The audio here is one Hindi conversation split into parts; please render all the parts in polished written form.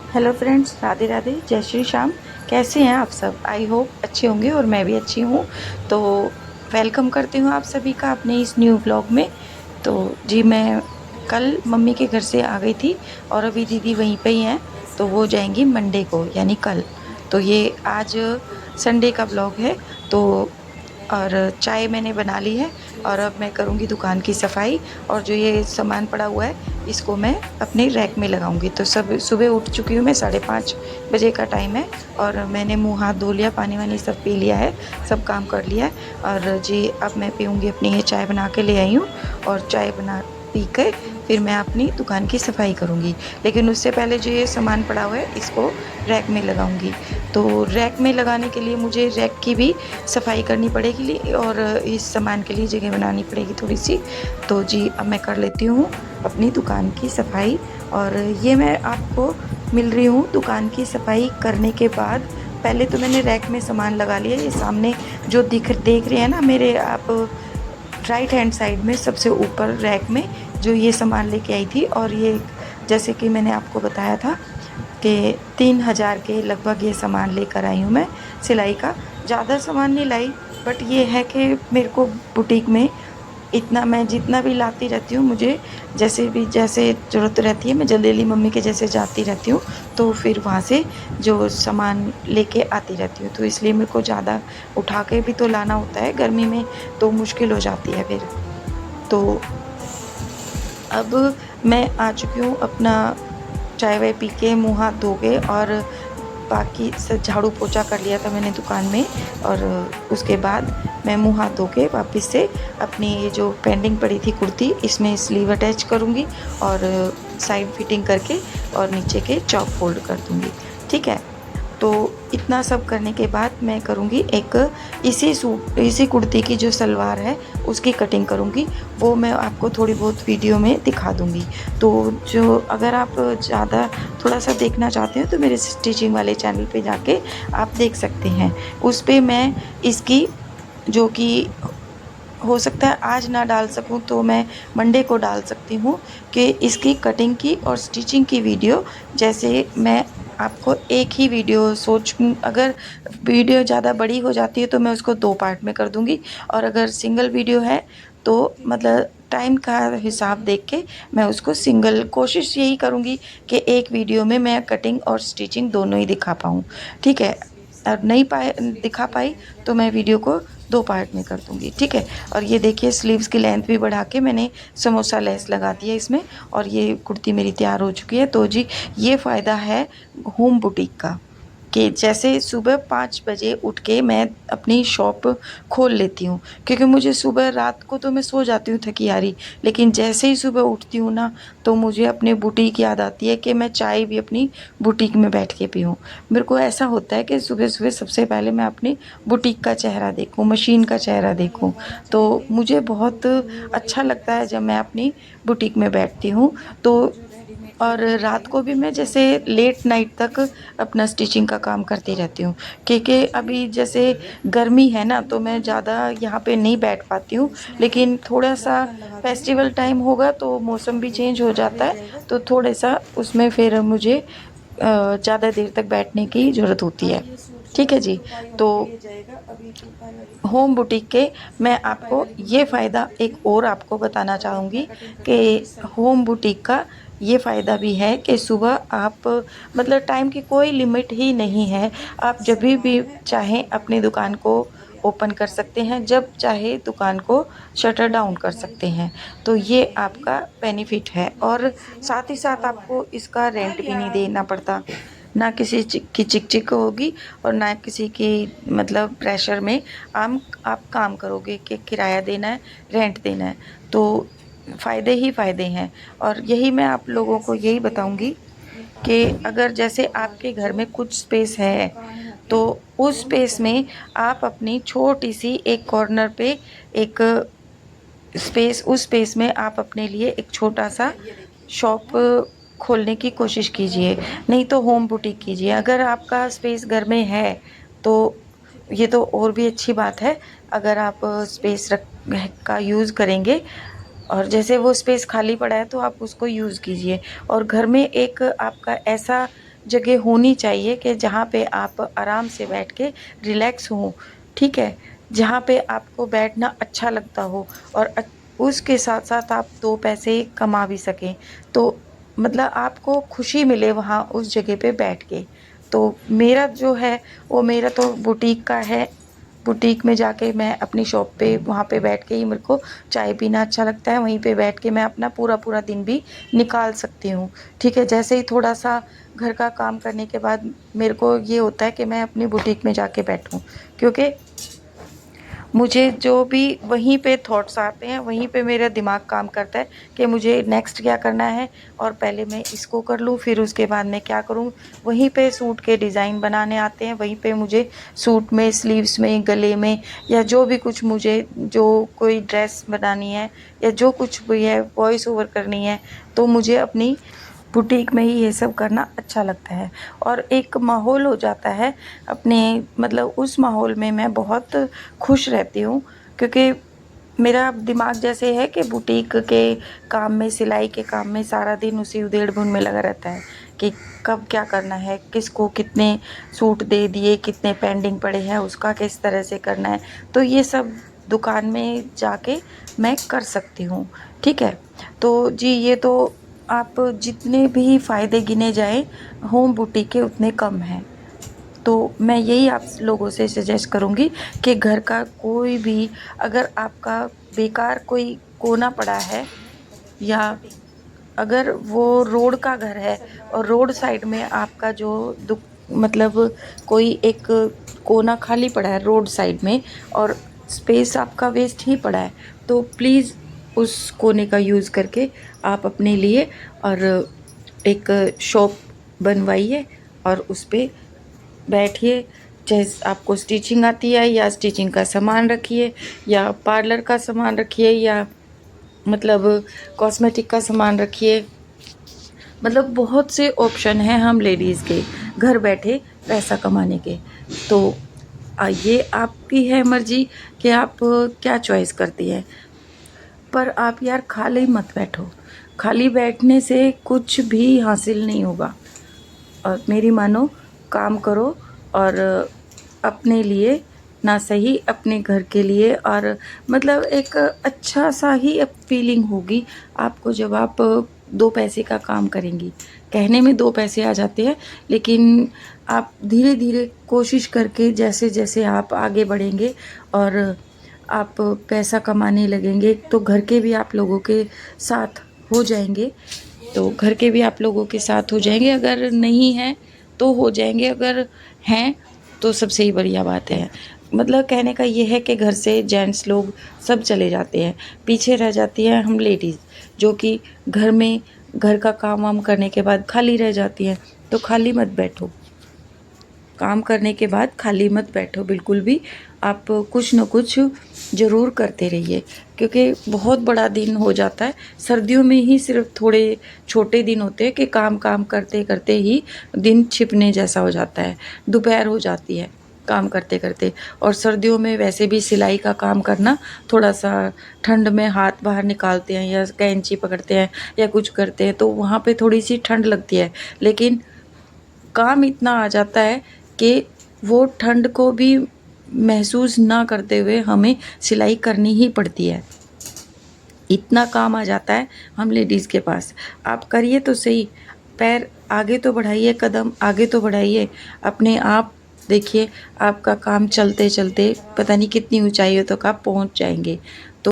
हेलो फ्रेंड्स, राधे राधे, जय श्री श्याम। कैसे हैं आप सब? आई होप अच्छे होंगे और मैं भी अच्छी हूँ। तो वेलकम करती हूँ आप सभी का अपने इस न्यू व्लॉग में। तो जी, मैं कल मम्मी के घर से आ गई थी और अभी दीदी वहीं पे ही हैं। तो वो जाएंगी मंडे को, यानी कल। तो ये आज संडे का व्लॉग है। तो और चाय मैंने बना ली है और अब मैं करूँगी दुकान की सफाई। और जो ये सामान पड़ा हुआ है इसको मैं अपने रैक में लगाऊंगी। तो सब सुबह उठ चुकी हूँ मैं, 5:30 बजे का टाइम है। और मैंने मुंह हाथ धो लिया, पानी वानी सब पी लिया है, सब काम कर लिया है। और जी अब मैं पीऊँगी अपनी, ये चाय बना के ले आई हूँ और चाय बना पी के फिर मैं अपनी दुकान की सफाई करूँगी। लेकिन उससे पहले जो ये सामान पड़ा हुआ है इसको रैक में लगाऊंगी। तो रैक में लगाने के लिए मुझे रैक की भी सफाई करनी पड़ेगी और इस सामान के लिए जगह बनानी पड़ेगी थोड़ी सी। तो जी अब मैं कर लेती हूँ अपनी दुकान की सफाई। और ये मैं आपको मिल रही हूँ दुकान की सफाई करने के बाद। पहले तो मैंने रैक में सामान लगा लिया। ये सामने जो देख रहे हैं ना मेरे आप, राइट हैंड साइड में सबसे ऊपर रैक में जो ये सामान लेके आई थी। और ये जैसे कि मैंने आपको बताया था कि 3,000 के लगभग ये सामान लेकर आई हूँ मैं सिलाई का। ज़्यादा सामान नहीं लाई, बट ये है कि मेरे को बुटीक में इतना, मैं जितना भी लाती रहती हूँ, मुझे जैसे ज़रूरत रहती है मैं जल्दी जल्दी मम्मी के जैसे जाती रहती हूँ। तो फिर वहाँ से जो सामान लेके आती रहती हूँ, तो इसलिए मेरे को ज़्यादा उठा के भी तो लाना होता है गर्मी में, तो मुश्किल हो जाती है फिर। तो अब मैं आ चुकी हूँ अपना चाय वाय पी के, मुँह हाथ धो के, और बाकी सब झाड़ू पोछा कर लिया था मैंने दुकान में। और उसके बाद मैं मुँह हाथ धो के वापस से अपनी ये जो पेंडिंग पड़ी थी कुर्ती, इसमें स्लीव अटैच करूँगी और साइड फिटिंग करके और नीचे के चौक फोल्ड कर दूँगी। ठीक है। तो इतना सब करने के बाद मैं करूँगी एक इसी कुर्ती की जो सलवार है उसकी कटिंग करूँगी। वो मैं आपको थोड़ी बहुत वीडियो में दिखा दूँगी। तो जो अगर आप ज़्यादा थोड़ा सा देखना चाहते हैं तो मेरे स्टिचिंग वाले चैनल पे जाके आप देख सकते हैं। उस पे मैं इसकी, जो कि हो सकता है आज ना डाल सकूं तो मैं मंडे को डाल सकती हूँ, कि इसकी कटिंग की और स्टिचिंग की वीडियो। जैसे मैं आपको एक ही वीडियो अगर वीडियो ज़्यादा बड़ी हो जाती है तो मैं उसको 2 पार्ट में कर दूँगी। और अगर सिंगल वीडियो है तो मतलब टाइम का हिसाब देख के मैं उसको सिंगल, कोशिश यही करूँगी कि एक वीडियो में मैं कटिंग और स्टिचिंग दोनों ही दिखा पाऊँ। ठीक है। और नहीं दिखा पाई तो मैं वीडियो को 2 पार्ट में कर दूँगी। ठीक है। और ये देखिए स्लीव्स की लेंथ भी बढ़ा के मैंने समोसा लेस लगा दिया इसमें, और ये कुर्ती मेरी तैयार हो चुकी है। तो जी ये फ़ायदा है होम बुटीक का, कि जैसे सुबह 5 बजे उठ के मैं अपनी शॉप खोल लेती हूँ। क्योंकि मुझे सुबह, रात को तो मैं सो जाती हूँ थकी हारी, लेकिन जैसे ही सुबह उठती हूँ ना तो मुझे अपने बुटीक याद आती है कि मैं चाय भी अपनी बुटीक में बैठ के पीऊँ। मेरे को ऐसा होता है कि सुबह सुबह सबसे पहले मैं अपनी बुटीक का चेहरा देखूँ, मशीन का चेहरा देखूँ। तो मुझे बहुत अच्छा लगता है जब मैं अपनी बुटीक में बैठती हूँ। तो और रात को भी मैं जैसे लेट नाइट तक अपना स्टिचिंग का काम करती रहती हूँ। क्योंकि अभी जैसे गर्मी है ना तो मैं ज़्यादा यहाँ पे नहीं बैठ पाती हूँ। लेकिन थोड़ा सा फेस्टिवल टाइम होगा तो मौसम भी चेंज हो जाता है, तो थोड़ा सा उसमें फिर मुझे ज़्यादा देर तक बैठने की ज़रूरत होती है। ठीक है जी। तो होम बुटीक के मैं आपको ये फ़ायदा एक और आपको बताना चाहूँगी कि होम बुटीक का ये फ़ायदा भी है कि सुबह आप, मतलब टाइम की कोई लिमिट ही नहीं है। आप जब भी चाहें अपनी दुकान को ओपन कर सकते हैं, जब चाहे दुकान को शटर डाउन कर सकते हैं। तो ये आपका बेनिफिट है। और साथ ही साथ आपको इसका रेंट भी नहीं देना पड़ता। ना किसी की चिक-चिक होगी और ना किसी की मतलब प्रेशर में आप काम करोगे कि किराया देना है, रेंट देना है। तो फ़ायदे ही फ़ायदे हैं। और यही मैं आप लोगों को यही बताऊँगी कि अगर जैसे आपके घर में कुछ स्पेस है, तो उस स्पेस में आप अपनी छोटी-सी एक कॉर्नर पे एक उस स्पेस में आप अपने लिए एक छोटा-सा शॉप खोलने की कोशिश कीजिए, नहीं तो होम बुटीक कीजिए। अगर आपका स्पेस घर में है, तो ये तो और भी अच्छी बात है। अगर आप स्पेस रख का यूज़ करेंगे और जैसे वो स्पेस खाली पड़ा है तो आप उसको यूज़ कीजिए। और घर में एक आपका ऐसा जगह होनी चाहिए कि जहाँ पे आप आराम से बैठ के रिलैक्स हों, ठीक है? जहाँ पे आपको बैठना अच्छा लगता हो और उसके साथ-साथ आप 2 पैसे कमा भी सकें। तो मतलब आपको खुशी मिले वहाँ उस जगह पे बैठ के। तो मेरा जो है वो मेरा तो बुटीक का है। बुटीक में जाके मैं अपनी शॉप पे वहाँ पे बैठ के ही मेरे को चाय पीना अच्छा लगता है। वहीं पे बैठ के मैं अपना पूरा-पूरा दिन भी निकाल सकती हूँ, ठीक है? जैसे ही थोड़ा-सा घर का काम करने के बाद मेरे को ये होता है कि मैं अपनी बुटीक में जाके बैठूँ, क्योंकि मुझे जो भी वहीं पे थॉट्स आते हैं, वहीं पे मेरा दिमाग काम करता है कि मुझे नेक्स्ट क्या करना है और पहले मैं इसको कर लूँ, फिर उसके बाद मैं क्या करूँ। वहीं पे सूट के डिज़ाइन बनाने आते हैं, वहीं पे मुझे सूट में, स्लीव्स में, गले में या जो भी कुछ मुझे जो कोई ड्रेस बनानी है या जो कुछ भी है, वॉइस ओवर करनी है, तो मुझे अपनी बुटीक में ही ये सब करना अच्छा लगता है। और एक माहौल हो जाता है अपने, मतलब उस माहौल में मैं बहुत खुश रहती हूँ, क्योंकि मेरा दिमाग जैसे है कि बुटीक के काम में, सिलाई के काम में सारा दिन उसी उधेड़-बुन में लगा रहता है कि कब क्या करना है, किसको कितने सूट दे दिए, कितने पेंडिंग पड़े हैं, उसका किस तरह से करना है। तो ये सब दुकान में जाके मैं कर सकती हूँ, ठीक है? तो जी, ये तो आप जितने भी फ़ायदे गिने जाएँ, होम बुटीक के उतने कम हैं। तो मैं यही आप लोगों से सजेस्ट करूँगी कि घर का कोई भी, अगर आपका बेकार कोई कोना पड़ा है या अगर वो रोड का घर है और रोड साइड में आपका जो मतलब कोई एक कोना खाली पड़ा है रोड साइड में और स्पेस आपका वेस्ट ही पड़ा है, तो प्लीज़ उस कोने का यूज़ करके आप अपने लिए और एक शॉप बनवाइए और उस पे बैठिए। चाहे आपको स्टिचिंग आती है या स्टिचिंग का सामान रखिए या पार्लर का सामान रखिए या मतलब कॉस्मेटिक का सामान रखिए। मतलब बहुत से ऑप्शन हैं हम लेडीज़ के घर बैठे पैसा कमाने के। तो ये आपकी है मर्ज़ी कि आप क्या चॉइस करती हैं। पर आप यार खाली मत बैठो, खाली बैठने से कुछ भी हासिल नहीं होगा। और मेरी मानो, काम करो और अपने लिए ना सही, अपने घर के लिए, और मतलब एक अच्छा सा ही फीलिंग होगी आपको जब आप 2 पैसे का काम करेंगी। कहने में 2 पैसे आ जाते हैं, लेकिन आप धीरे-धीरे कोशिश करके जैसे-जैसे आप आगे बढ़ेंगे और आप पैसा कमाने लगेंगे, तो घर के भी आप लोगों के साथ हो जाएँगे। तो घर के भी आप लोगों के साथ हो जाएँगे, अगर नहीं हैं तो हो जाएँगे, अगर हैं तो सबसे ही बढ़िया बात है। मतलब कहने का ये है कि घर से जेंट्स लोग सब चले जाते हैं, पीछे रह जाती हैं हम लेडीज़, जो कि घर में घर का काम-वाम करने के बाद खाली रह जाती हैं। तो खाली मत बैठो। काम करने के बाद खाली मत बैठो बिल्कुल भी। आप कुछ न कुछ ज़रूर करते रहिए, क्योंकि बहुत बड़ा दिन हो जाता है। सर्दियों में ही सिर्फ़ थोड़े छोटे दिन होते हैं कि काम-काम करते-करते ही दिन छिपने जैसा हो जाता है, दोपहर हो जाती है काम करते-करते। और सर्दियों में वैसे भी सिलाई का काम करना थोड़ा-सा, ठंड में हाथ बाहर निकालते हैं या कैंची पकड़ते हैं या कुछ करते हैं, तो वहाँ पे थोड़ी-सी ठंड लगती है। लेकिन काम इतना आ जाता है कि वो ठंड को भी महसूस ना करते हुए हमें सिलाई करनी ही पड़ती है। इतना काम आ जाता है हम लेडीज़ के पास। आप करिए तो सही, पैर आगे तो बढ़ाइए, कदम आगे तो बढ़ाइए। अपने आप देखिए, आपका काम चलते-चलते पता नहीं कितनी ऊँचाइयों तक आप पहुँच जाएँगे। तो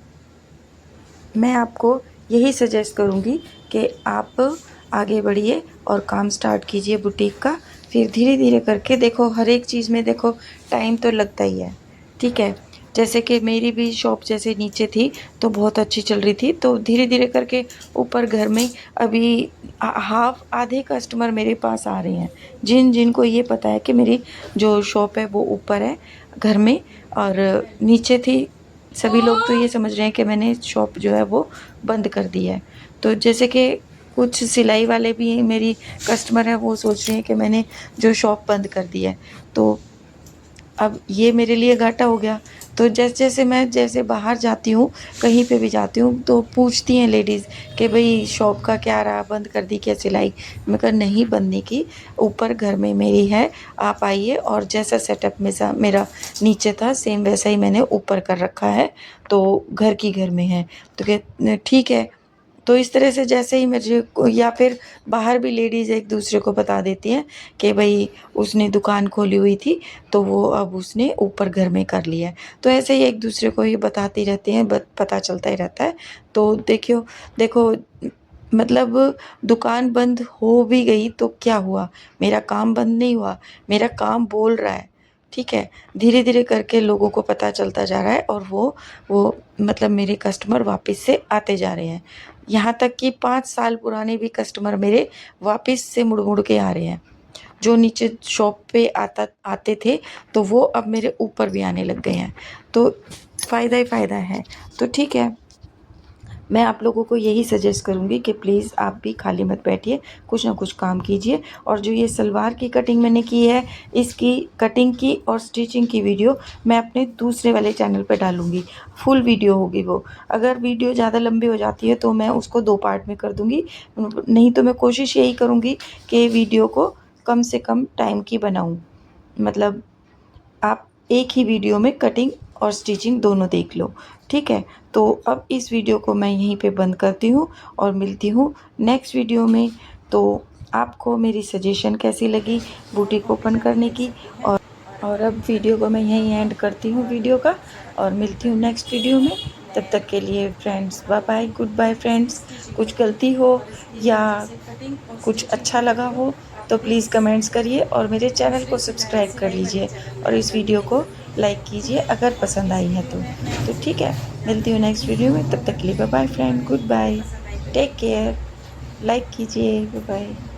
मैं आपको यही सजेस्ट करूँगी कि आप आगे बढ़िए और काम स्टार्ट कीजिए बुटीक का। फिर धीरे-धीरे करके देखो, हर एक चीज़ में देखो टाइम तो लगता ही है, ठीक है? जैसे कि मेरी भी शॉप जैसे नीचे थी तो बहुत अच्छी चल रही थी, तो धीरे-धीरे करके ऊपर घर में अभी हाफ़ आधे कस्टमर मेरे पास आ रहे हैं, जिनको ये पता है कि मेरी जो शॉप है वो ऊपर है घर में, और नीचे थी सभी लोग तो ये समझ रहे हैं कि मैंने शॉप जो है वो बंद कर दी है। तो जैसे कि कुछ सिलाई वाले भी मेरी कस्टमर हैं, वो सोच रहे हैं कि मैंने जो शॉप बंद कर दी है। तो अब ये मेरे लिए घाटा हो गया। तो जैसे मैं जैसे बाहर जाती हूँ, कहीं पे भी जाती हूँ, तो पूछती हैं लेडीज़ कि भई शॉप का क्या रहा, बंद कर दी क्या सिलाई? मैं कहा नहीं बंद नहीं की, ऊपर घर में मेरी है, आप आइए, और जैसा सेटअप मेरा नीचे था सेम वैसा ही मैंने ऊपर कर रखा है, तो घर की घर में है। तो कहे ठीक है। तो इस तरह से जैसे ही मुझे या फिर बाहर भी लेडीज़ एक दूसरे को बता देती हैं कि भई उसने दुकान खोली हुई थी, तो वो अब उसने ऊपर घर में कर लिया है। तो ऐसे ही एक दूसरे को ये बताती रहती हैं, पता चलता ही रहता है। तो देखो मतलब दुकान बंद हो भी गई तो क्या हुआ? मेरा काम बंद नहीं हुआ, मेरा काम बोल रहा है, ठीक है? धीरे-धीरे करके लोगों को पता चलता जा रहा है, और वो मतलब मेरे कस्टमर वापस से आते जा रहे हैं। यहाँ तक कि 5 साल पुराने भी कस्टमर मेरे वापस से मुड़-मुड़ के आ रहे हैं। जो नीचे शॉप पे आते थे, तो वो अब मेरे ऊपर भी आने लग गए हैं। तो फ़ायदा ही फ़ायदा है। तो ठीक है, मैं आप लोगों को यही सजेस्ट करूँगी कि प्लीज़ आप भी खाली मत बैठिए, कुछ ना कुछ काम कीजिए। और जो ये सलवार की कटिंग मैंने की है, इसकी कटिंग की और स्टिचिंग की वीडियो मैं अपने दूसरे वाले चैनल पे डालूँगी। फुल वीडियो होगी वो। अगर वीडियो ज़्यादा लंबी हो जाती है तो मैं उसको 2 पार्ट में कर दूँगी। नहीं तो मैं कोशिश यही करूँगी कि वीडियो को कम से कम टाइम की बनाऊँ। मतलब आप एक ही वीडियो में कटिंग और स्टिचिंग दोनों देख लो, ठीक है? तो अब इस वीडियो को मैं यहीं पे बंद करती हूँ और मिलती हूँ नेक्स्ट वीडियो में। तो आपको मेरी सजेशन कैसी लगी बुटीक ओपन करने की? और अब वीडियो को मैं यहीं एंड करती हूँ वीडियो का, और मिलती हूँ नेक्स्ट वीडियो में। तब तक के लिए friends bye bye, good bye friends. कुछ गलती हो या कुछ अच्छा लगा हो तो प्लीज़ कमेंट्स करिए, और मेरे चैनल को सब्सक्राइब कर लीजिए, और इस वीडियो को लाइक कीजिए अगर पसंद आई है तो ठीक है। मिलती हूँ नेक्स्ट वीडियो में, तब तक के लिए bye bye friend, good bye, take care, like कीजिए, बाय बाय।